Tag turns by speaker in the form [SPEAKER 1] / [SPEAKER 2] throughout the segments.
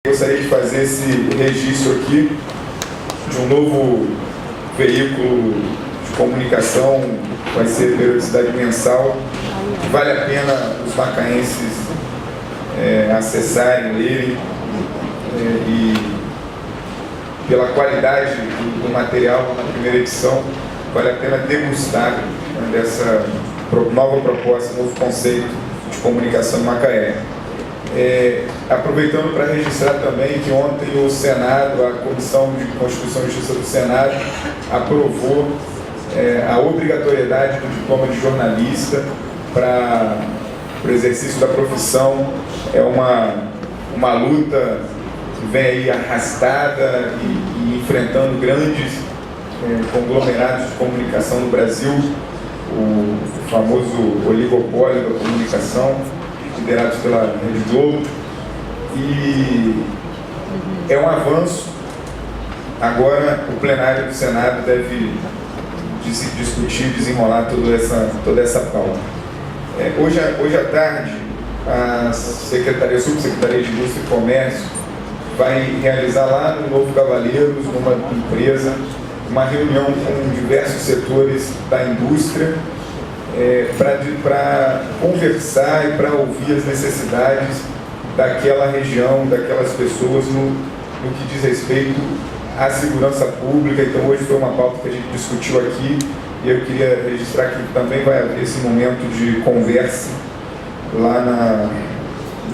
[SPEAKER 1] Gostaria de fazer esse registro aqui de um novo veículo de comunicação, vai ser periodicidade mensal, que vale a pena os macaenses acessarem, lerem, e pela qualidade do material na primeira edição, vale a pena degustar dessa nova proposta, novo conceito de comunicação em Macaé. Aproveitando para registrar também que ontem o Senado, a Comissão de Constituição e Justiça do Senado, aprovou a obrigatoriedade do diploma de jornalista para o exercício da profissão. É uma luta que vem aí arrastada e enfrentando grandes conglomerados de comunicação no Brasil, o famoso oligopólio da comunicação, liderados pela Rede Globo, e é um avanço. Agora o plenário do Senado deve discutir, desenrolar toda essa pauta. Hoje à tarde, a Subsecretaria de Indústria e Comércio vai realizar lá no Novo Cavaleiros, numa empresa, uma reunião com diversos setores da indústria, para conversar e para ouvir as necessidades daquela região, daquelas pessoas no que diz respeito à segurança pública. Então hoje foi uma pauta que a gente discutiu aqui e eu queria registrar que também vai haver esse momento de conversa lá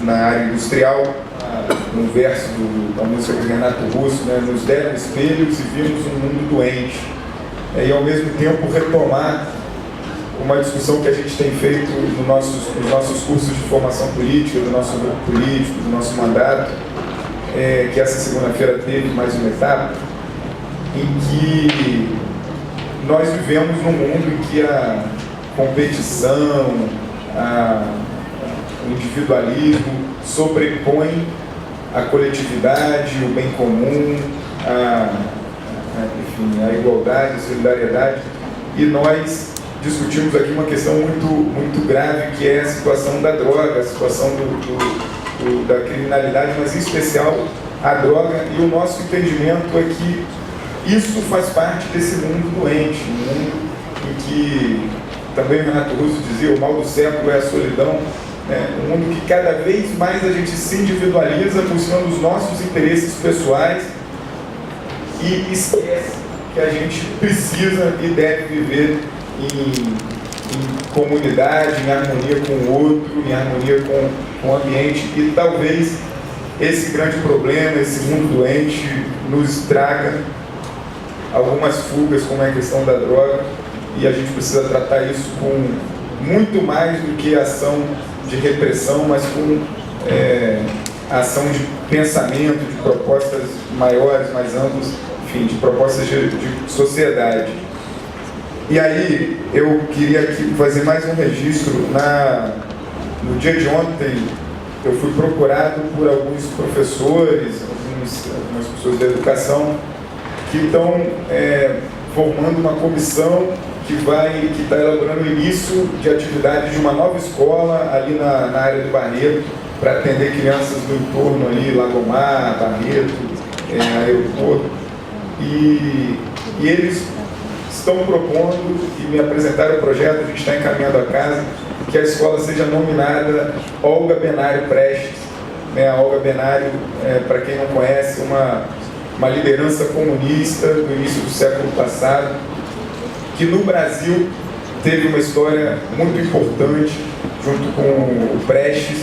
[SPEAKER 1] na área industrial. No verso da música do Renato Russo, nos deram espelhos e vimos um mundo doente. E ao mesmo tempo retomar uma discussão que a gente tem feito nos nossos cursos de formação política, do nosso grupo político, do nosso mandato, que essa segunda-feira teve mais uma etapa, em que nós vivemos num mundo em que a competição, o individualismo sobrepõe a coletividade, o bem comum, enfim, a igualdade, a solidariedade, e nós discutimos aqui uma questão muito grave, que é a situação da droga, a situação da criminalidade, mas em especial a droga, e o nosso entendimento é que isso faz parte desse mundo doente, um mundo em que também o Renato Russo dizia, o mal do século é a solidão, um mundo que cada vez mais a gente se individualiza buscando os nossos interesses pessoais e esquece que a gente precisa e deve viver em comunidade, em harmonia com o outro, em harmonia com o ambiente, e talvez esse grande problema, esse mundo doente, nos traga algumas fugas, como é a questão da droga, e a gente precisa tratar isso com muito mais do que ação de repressão, mas com ação de pensamento, de propostas maiores, mais amplas, enfim, de propostas de sociedade. E aí, eu queria aqui fazer mais um registro. No dia de ontem, eu fui procurado por alguns professores, algumas pessoas da educação, que estão formando uma comissão que está elaborando o início de atividade de uma nova escola ali na área do Barreto, para atender crianças do entorno ali, Lagomar, Barreto, aeroporto. E eles estão propondo e me apresentaram o projeto, a gente está encaminhando a casa, que a escola seja nominada Olga Benário Prestes. A Olga Benário, para quem não conhece, uma liderança comunista do início do século passado, que no Brasil teve uma história muito importante, junto com o Prestes,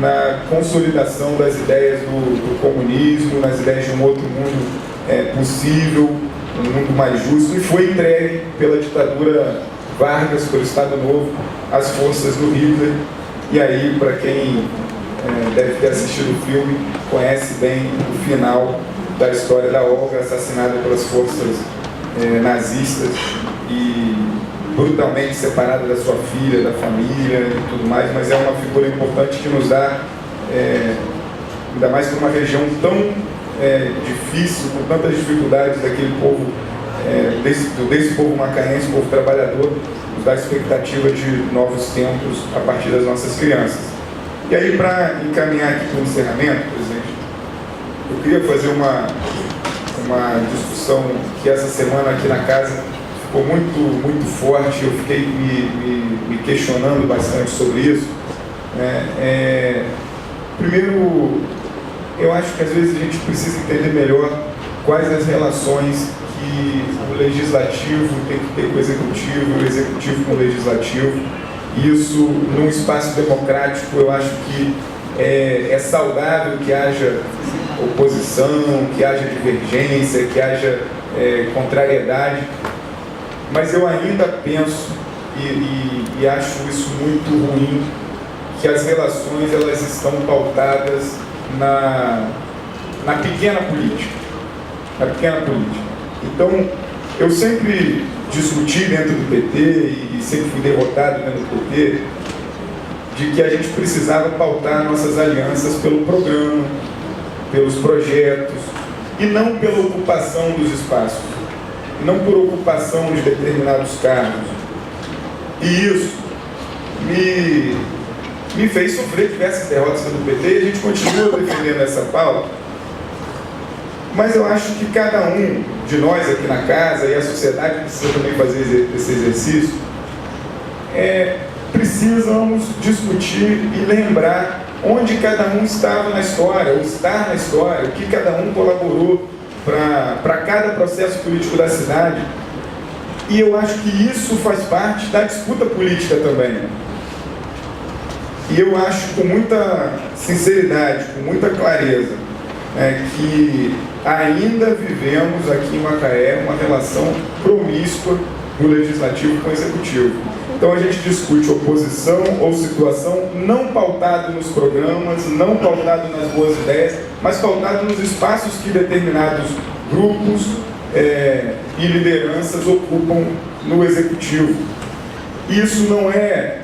[SPEAKER 1] na consolidação das ideias do comunismo, nas ideias de um outro mundo possível, um mundo mais justo, e foi entregue pela ditadura Vargas, pelo Estado Novo, às forças do Hitler. E aí, para quem deve ter assistido o filme, conhece bem o final da história da Olga, assassinada pelas forças nazistas e brutalmente separada da sua filha, da família e tudo mais, mas é uma figura importante que nos dá, ainda mais para uma região tão difícil, com tantas dificuldades daquele povo, desse povo macaense, povo trabalhador, nos dá a expectativa de novos tempos a partir das nossas crianças. E aí, para encaminhar aqui para o encerramento, presidente, eu queria fazer uma discussão que essa semana aqui na casa ficou muito forte, eu fiquei me questionando bastante sobre isso. Primeiro, eu acho que às vezes a gente precisa entender melhor quais as relações que o legislativo tem que ter com o executivo com o legislativo. Isso, num espaço democrático, eu acho que é saudável que haja oposição, que haja divergência, que haja contrariedade, mas eu ainda penso e acho isso muito ruim, que as relações elas estão pautadas na pequena política. Na pequena política. Então, eu sempre discuti dentro do PT e sempre fui derrotado dentro do PT de que a gente precisava pautar nossas alianças pelo programa, pelos projetos e não pela ocupação dos espaços, não por ocupação de determinados cargos. E isso me fez sofrer diversas derrotas do PT e a gente continua defendendo essa pauta. Mas eu acho que cada um de nós aqui na casa, e a sociedade precisa também fazer esse exercício, precisamos discutir e lembrar onde cada um estava na história, ou estar na história, o que cada um colaborou para cada processo político da cidade. E eu acho que isso faz parte da disputa política também. E eu acho com muita sinceridade, com muita clareza, que ainda vivemos aqui em Macaé uma relação promíscua do legislativo com o executivo. Então a gente discute oposição ou situação não pautado nos programas, não pautado nas boas ideias, mas pautado nos espaços que determinados grupos e lideranças ocupam no executivo. Isso não é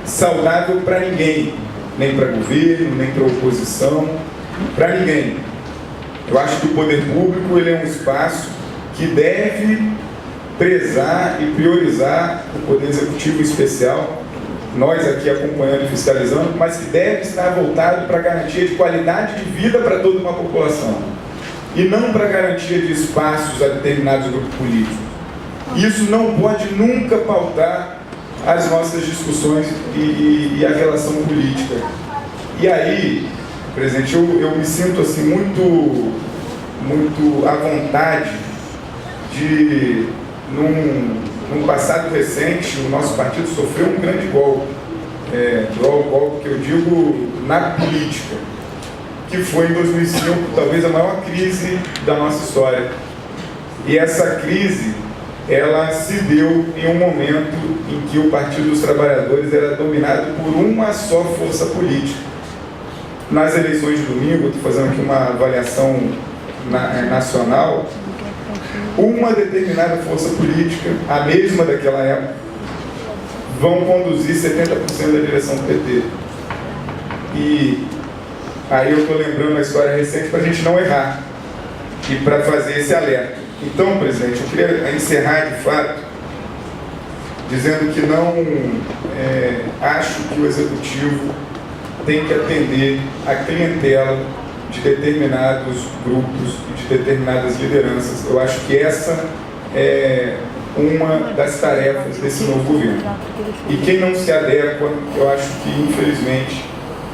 [SPEAKER 1] saudável para ninguém, nem para governo, nem para oposição, para ninguém. Eu acho que o poder público ele é um espaço que deve prezar e priorizar o poder executivo especial, nós aqui acompanhando e fiscalizando, mas que deve estar voltado para a garantia de qualidade de vida para toda uma população e não para a garantia de espaços a determinados grupos políticos. Isso não pode nunca pautar as nossas discussões e a relação política. E aí, presidente, eu me sinto assim muito à vontade de, num passado recente, o nosso partido sofreu um grande golpe, golpe que eu digo na política, que foi em 2005, talvez a maior crise da nossa história. E essa crise, ela se deu em um momento em que o Partido dos Trabalhadores era dominado por uma só força política. Nas eleições de domingo, estou fazendo aqui uma avaliação nacional, uma determinada força política, a mesma daquela época, vão conduzir 70% da direção do PT. E aí eu estou lembrando a história recente para a gente não errar e para fazer esse alerta. Então, presidente, eu queria encerrar de fato dizendo que não acho que o Executivo tem que atender a clientela de determinados grupos e de determinadas lideranças. Eu acho que essa é uma das tarefas desse novo governo. E quem não se adequa, eu acho que, infelizmente,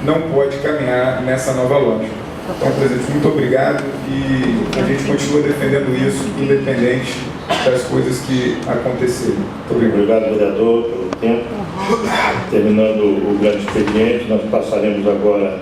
[SPEAKER 1] não pode caminhar nessa nova lógica. Então, presidente, muito obrigado e a gente continua defendendo isso, independente das coisas que acontecerem. Muito obrigado.
[SPEAKER 2] Obrigado, vereador, pelo tempo. Terminando o grande expediente, nós passaremos agora